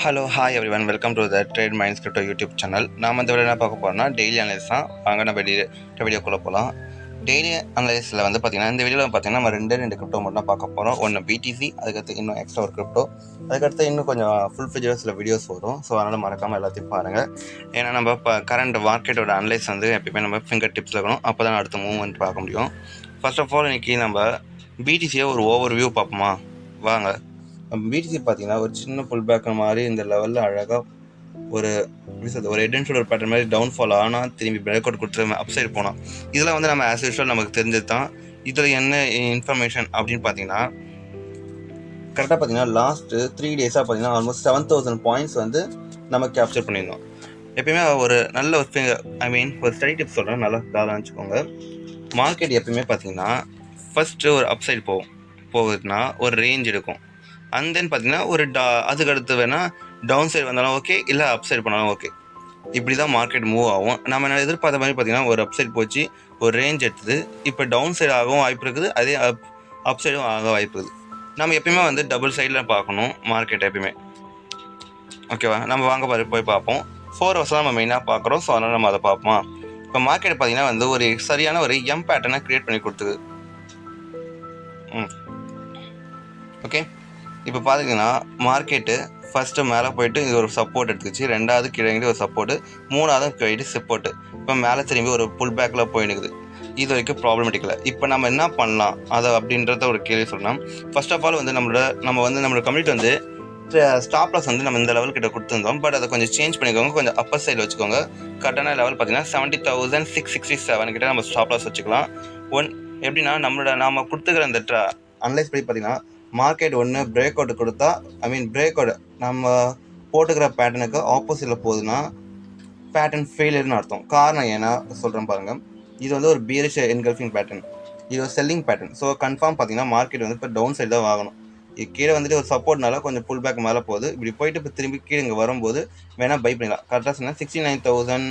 Hello hi every one welcome to the trade minds crypto YouTube channel. நாம் இந்த video என்ன பார்க்க போகிறோம்னா டெய்லி அனலைஸ் தான். வாங்க நம்ம வீடியோக்குள்ளே போகலாம். டெய்லி அனலைஸில் வந்து பார்த்திங்கன்னா இந்த வீடியோவில் பார்த்திங்கன்னா நம்ம ரெண்டு கிரிப்டோ மட்டும் தான் பார்க்க போகிறோம். ஒன்று பிடிசி, அதுக்கடுத்து இன்னும் எக்ஸ்ட்ரா ஒரு கிரிப்டோ, அதுக்கடுத்து இன்னும் கொஞ்சம் ஃபுல் ஃபிஜராக சில வீடியோஸ் வரும். ஸோ அதனால் மறக்காமல் எல்லாத்தையும் பாருங்கள். ஏன்னா நம்ம இப்போ கரண்ட் மார்க்கெட்டோட அனலைஸ் வந்து எப்பயுமே நம்ம ஃபிங்கர் டிப்ஸில் இருக்கணும். அப்போ தான் அடுத்த மூவ்மெண்ட் பார்க்க முடியும். ஃபர்ஸ்ட் ஆஃப் ஆல் இன்றைக்கி நம்ம பிடிசியை ஒரு ஓவர் வியூ பார்ப்போமா? வாங்க. பிடிசி பார்த்தீங்கன்னா ஒரு சின்ன புல் பேக் மாதிரி இந்த லெவலில் அழகாக ஒரு ஹெட் அண்ட் ஷோல்டர் பேட்டர்ன் மாதிரி டவுன் ஃபால் ஆனால் திரும்பி பிரேக் அவுட் கொடுத்து அப் சைடு போனோம். இதில் வந்து நம்ம ஆஸ் யூஷுவல் நமக்கு தெரிஞ்சது தான். இதில் என்ன இன்ஃபர்மேஷன் அப்படின்னு பார்த்தீங்கன்னா, கரெக்டாக பார்த்தீங்கன்னா லாஸ்ட்டு 3 டேஸாக பார்த்தீங்கன்னா ஆல்மோஸ்ட் 7,000 பாயிண்ட்ஸ் வந்து நம்ம கேப்சர் பண்ணியிருந்தோம். எப்பயுமே ஒரு நல்ல ஒரு ஸ்டடி டிப்ஸ் சொல்கிறேன், நல்லா தாராளம் வச்சுக்கோங்க. மார்க்கெட் எப்பயுமே பார்த்தீங்கன்னா ஃபஸ்ட்டு ஒரு அப் சைடு போகுதுன்னா ஒரு ரேஞ்ச் எடுக்கும். அண்ட் தென் பார்த்தீங்கன்னா அதுக்கு அடுத்து வேணால் டவுன் சைடு வந்தாலும் ஓகே, இல்லை அப் சைடு பண்ணாலும் ஓகே. இப்படி தான் மார்க்கெட் மூவ் ஆகும். நம்ம எதிர்பார்த்த மாதிரி பார்த்தீங்கன்னா ஒரு அப் சைடு போச்சு, ஒரு ரேஞ்ச் எடுத்தது. இப்போ டவுன் சைடு ஆகவும் வாய்ப்பு இருக்குது, அதே அப் சைடும் ஆக வாய்ப்பு இருக்குது. நம்ம எப்பயுமே வந்து டபுள் சைடில் பார்க்கணும் மார்க்கெட் எப்பயுமே. ஓகேவா? நம்ம வாங்க போய் பார்ப்போம். 4 ஹவர்ஸ் தான் நம்ம மெயினாக பார்க்குறோம். ஸோ அதனால் நம்ம அதை பார்ப்போம். இப்போ மார்க்கெட் பார்த்தீங்கன்னா வந்து ஒரு சரியான ஒரு எம் பேட்டர்னை க்ரியேட் பண்ணி கொடுத்துது. ஓகே, இப்போ பார்த்தீங்கன்னா மார்க்கெட்டு ஃபஸ்ட்டு மேலே போயிட்டு இது ஒரு சப்போர்ட் எடுத்துக்கிச்சு, ரெண்டாவது கீழே ஒரு சப்போர்ட்டு, மூணாவது போயிட்டு சப்போர்ட்டு. இப்போ மேலே திரும்பி ஒரு புல் பேக்கில் போயிடுக்குது. இது வரைக்கும் ப்ராப்ளமேட்டிக்கல. இப்போ நம்ம என்ன பண்ணலாம் அதை அப்படின்றத ஒரு கேள்வி சொல்லலாம். ஃபர்ஸ்ட் ஆஃப் ஆல் வந்து நம்மளோட கம்யூனிட்டி வந்து ஸ்டாப் லாஸ் வந்து நம்ம இந்த லெவல் கிட்ட கொடுத்துருந்தோம். பட் அதை கொஞ்சம் சேஞ்ச் பண்ணிக்கோங்க, கொஞ்சம் அப்பர் சைடில் வச்சுக்கோங்க. கரெக்டான லெவல் பார்த்தீங்கன்னா 70,667 கிட்ட நம்ம ஸ்டாப் லாஸ் வச்சுக்கலாம். எப்படின்னா நம்ம கொடுத்துக்கிற அந்த அனலைஸ் படி பார்த்தீங்கன்னா மார்க்கெட் ஒன்று பிரேக் அவுட் கொடுத்தா, பிரேக் அவுட் நம்ம போட்டுக்கிற பேட்டர்னுக்கு ஆப்போசிட்டில் போகுதுன்னா பேட்டர்ன் ஃபெயிலியர்னு அர்த்தம். காரணம் ஏன்னா சொல்கிறேன் பாருங்கள். இது வந்து ஒரு பியரிஷ் என்கல்ஃபிங் பேட்டர்ன், இது ஒரு செல்லிங் பேட்டர்ன். ஸோ கன்ஃபார்ம் பார்த்தீங்கன்னா மார்க்கெட் வந்து இப்போ டவுன் சைடு தான் வாங்கணும். இது கீழே வந்துட்டு ஒரு சப்போர்ட்னால கொஞ்சம் புல் பேக் மேலே போகுது. இப்படி போயிட்டு இப்போ திரும்பி கீழே இங்கே வரும்போது வேணால் பை பண்ணிக்கலாம். கரெக்டாக சொன்னால் 69,000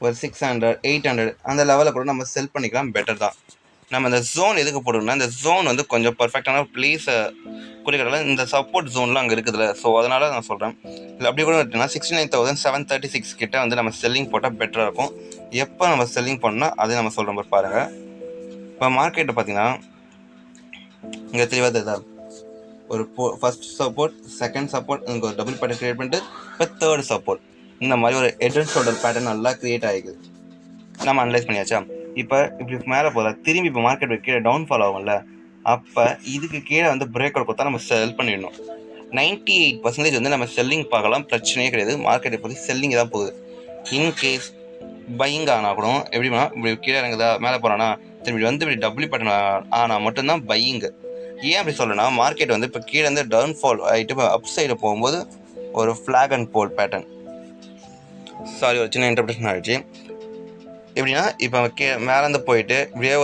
ஒரு 600 800 அந்த லெவலில் கூட நம்ம செல் பண்ணிக்கலாம். பெட்டர் தான். நம்ம இந்த ஜோன் எதுக்கு போடுறோம்னா, இந்த ஜோன் வந்து கொஞ்சம் பர்ஃபெக்டான பிளேஸை குறிக்கிறதால இந்த சப்போர்ட் ஜோன்லாம் அங்கே இருக்குதுல்ல. ஸோ அதனால் நான் சொல்கிறேன். இல்லை அப்படி கூட இருக்குன்னா 69,736 கிட்ட வந்து நம்ம செல்லிங் போட்டால் பெட்டராக இருக்கும். எப்போ நம்ம செல்லிங் பண்ணால் அதே நம்ம சொல்கிற மாதிரி பாருங்கள். இப்போ மார்க்கெட்டை பார்த்தீங்கன்னா இங்கே தெளிவாக தெரியுதா, ஒரு ஃபர்ஸ்ட் சப்போர்ட், செகண்ட் சப்போர்ட், இங்கே ஒரு டபுள் பேட்டர்ன் க்ரியேட் பண்ணிட்டு இப்போ தேர்ட் சப்போர்ட், இந்த மாதிரி ஒரு ஹெட் அண்ட் ஷோல்டர் பேட்டர்ன் நல்லா க்ரியேட் ஆகிக்குது. நம்ம அனலைஸ் பண்ணியாச்சா? இப்போ இப்படி மேலே போதா திரும்பி இப்போ மார்க்கெட் கீழே டவுன் ஃபால் ஆகும்ல, அப்போ இதுக்கு கீழே வந்து பிரேக் அவுட் கொடுத்தா நம்ம செல் பண்ணிடணும். 98% வந்து நம்ம செல்லிங் பார்க்கலாம், பிரச்சனையே கிடையாது. மார்க்கெட் இப்போ செல்லிங் தான் போகுது. இன்கேஸ் பையிங் ஆனால் கூட எப்படி பண்ணால் இப்படி கீழே இறங்குதா, மேலே போகிறானா திரும்பி வந்து இப்படி டபுள் பேட்டர்ன் ஆனால் மட்டும்தான் பையிங்கு. ஏன் அப்படி சொல்லணும்னா மார்க்கெட் வந்து இப்போ கீழே இருந்து டவுன் ஃபால் ஆகிட்டு இப்போ அப் சைடு போகும்போது ஒரு ஃப்ளாக் அண்ட் போல் பேட்டர்ன், ஒரு சின்ன இன்டர்பிரேஷன் ஆகிடுச்சு. எப்படின்னா இப்போ மேலேருந்து போயிட்டு இப்படியே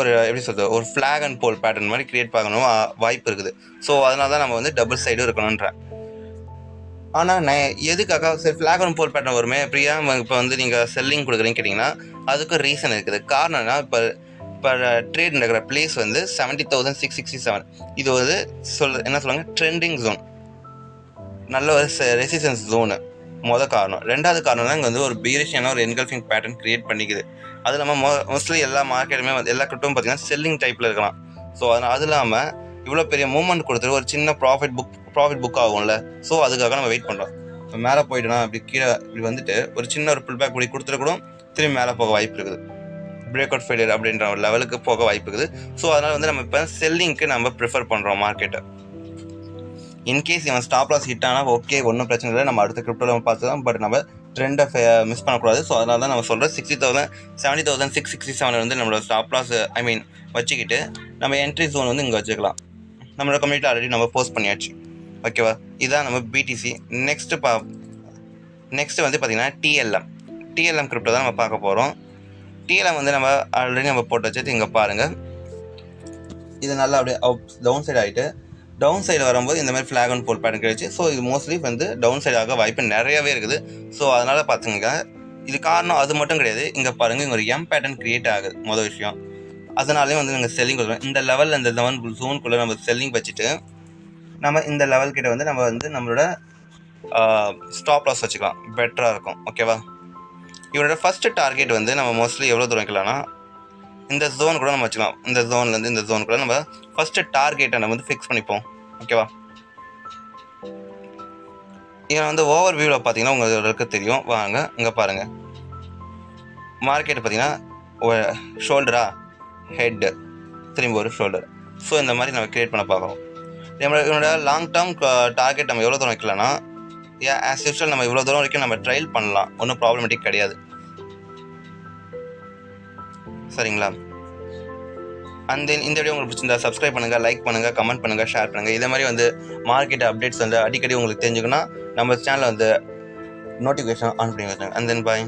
ஒரு ஃப்ளாக் அண்ட் போல் பேட்டர்ன் மாதிரி கிரியேட் பண்ணணும் வாய்ப்பு இருக்குது. ஸோ அதனால தான் நம்ம வந்து டபுள் சைடும் இருக்கணுன்றேன். ஆனால் நான் எதுக்காக சரி ஃப்ளாக் அண்ட் போல் பேட்டர்ன் வருமே எப்படியா இப்போ வந்து நீங்கள் செல்லிங் கொடுக்குறீங்கன்னு கேட்டிங்கன்னா அதுக்கு ரீசன் இருக்குது. காரணம்னா இப்போ ட்ரேட் நடக்கிற பிளேஸ் வந்து 70,667. இது ஒரு என்ன சொல்லுவாங்க, ட்ரெண்டிங் ஜோன், நல்ல ஒரு ரெசிஸ்டன்ஸ் ஜோனு. காரணம். ரெண்டாவது காரணம் தான் இங்கே வந்து ஒரு பீரிஷான ஒரு என்கல்ஃபிங் பேட்டர்ன் கிரியேட் பண்ணிக்குது. அது இல்லாமல் மோஸ்ட்லி எல்லா மார்க்கெட்டுமே எல்லா கிரிப்டோவும் பார்த்தீங்கன்னா செல்லிங் டைப்பில் இருக்கலாம். ஸோ அது இல்லாமல் இவ்வளோ பெரிய மூவ்மெண்ட் கொடுத்துட்டு ஒரு சின்ன ப்ராஃபிட் புக் ஆகும்ல. ஸோ அதுக்காக நம்ம வெயிட் பண்ணுறோம். இப்போ மேலே போயிட்டோன்னா இப்படி கீழே இப்படி வந்துட்டு ஒரு சின்ன ஒரு புல் பேக் இப்படி கொடுத்துட்டு கூட திரும்பி மேலே போக வாய்ப்பு இருக்குது. பிரேக் அவுட் ஃபெயிலியர் அப்படின்ற ஒரு லெவலுக்கு போக வாய்ப்பு இருக்குது. ஸோ அதனால் வந்து நம்ம இப்போ செல்லிங்க்கு நம்ம ப்ரிஃபர் பண்ணுறோம் மார்க்கெட்டை. இன்கேஸ் இவன் ஸ்டாப் லாஸ் ஹிட் ஆனால் ஓகே, ஒன்றும் பிரச்சனை இல்லை, நம்ம அடுத்த கிரிப்டோ நம்ம பார்த்து தான். பட் நம்ம ட்ரெண்டை மிஸ் பண்ணக்கூடாது. ஸோ அதனால தான் நம்ம சொல்கிறோம் 70,667 வந்து நம்மளோட ஸ்டாப் லாஸ் வச்சுக்கிட்டு நம்ம என்ட்ரி ஜோன் வந்து இங்கே வச்சுக்கலாம். நம்மளோட கம்யூனிட்டி ஆல்ரெடி நம்ம போஸ்ட் பண்ணியாச்சு. ஓகேவா? இதுதான் நம்ம பிடிசி. நெக்ஸ்ட்டு வந்து பார்த்திங்கன்னா டிஎல்எம் கிரிப்டோ தான் நம்ம பார்க்க போகிறோம். டிஎல்எம் வந்து நம்ம ஆல்ரெடி நம்ம போட்டு வச்சது இங்கே பாருங்கள். இது நல்லா அப்படியே டவுன் சைடு ஆகிட்டு டவுன் சைடு வரும்போது இந்த மாதிரி ஃப்ளாக் அண்ட் போல் பேட்டர்ன் கிடைச்சி. ஸோ இது மோஸ்ட்லி வந்து டவுன் சைடாக வாய்ப்பு நிறையவே இருக்குது. ஸோ அதனால் பார்த்துங்க, இது காரணம் அது மட்டும் கிடையாது. இங்கே பாருங்கள், இங்கே ஒரு எம் பேட்டர்ன் கிரியேட் ஆகுது மொதல் விஷயம். அதனாலே வந்து நாங்கள் செல்லிங் கொடுக்குறோம். இந்த லெவலில் இந்த ஜோனுக்குள்ளே நம்ம செல்லிங் வச்சுட்டு நம்ம இந்த லெவல் கிட்ட வந்து நம்ம வந்து நம்மளோட ஸ்டாப் லாஸ் வச்சுக்கலாம், பெட்டராக இருக்கும். ஓகேவா? இவரோட ஃபஸ்ட்டு டார்கெட் வந்து நம்ம மோஸ்ட்லி எவ்வளோ தூரம் வைக்கலாம்னா, இந்த ஜோன் கூட நம்ம வச்சுக்கலாம். இந்த ஜோன்லேருந்து இந்த ஜோன் கூட நம்ம ஃபஸ்ட்டு டார்கெட்டை நம்ம வந்து ஃபிக்ஸ் பண்ணிப்போம். ஓகேவா? இங்கே வந்து ஓவர் வியூவில் பார்த்தீங்கன்னா உங்களுக்கு தெரியும். வாங்க இங்கே பாருங்கள். மார்க்கெட் பார்த்தீங்கன்னா ஷோல்டரா, ஹெட்டு, திரும்பி ஒரு ஷோல்டர். ஸோ இந்த மாதிரி நம்ம கிரியேட் பண்ண பார்க்குறோம். என்னோட லாங் டேர்ம் டார்கெட் நம்ம எவ்வளோ தூரம் வைக்கலாம்னா, ஆஸ் யூஸ்வல் நம்ம இவ்வளோ தூரம் வரைக்கும் நம்ம ட்ரையல் பண்ணலாம், ஒன்றும் ப்ராப்ளமேட்டிக் கிடையாது. சரிங்களா? அண்ட் தென் இந்த வீடியோ உங்களுக்கு பிடிச்சிருந்தா சப்ஸ்கிரைப் பண்ணுங்கள், லைக் பண்ணுங்கள், கமெண்ட் பண்ணுங்கள், ஷேர் பண்ணுங்கள். இதே மாதிரி வந்து மார்க்கெட் அப்டேட்ஸ் வந்து அடிக்கடி உங்களுக்கு தெரிஞ்சுக்கணும்னா நம்ம சேனலை வந்து நோட்டிஃபிகேஷன் ஆன் பண்ணி வச்சுருங்க. And then bye.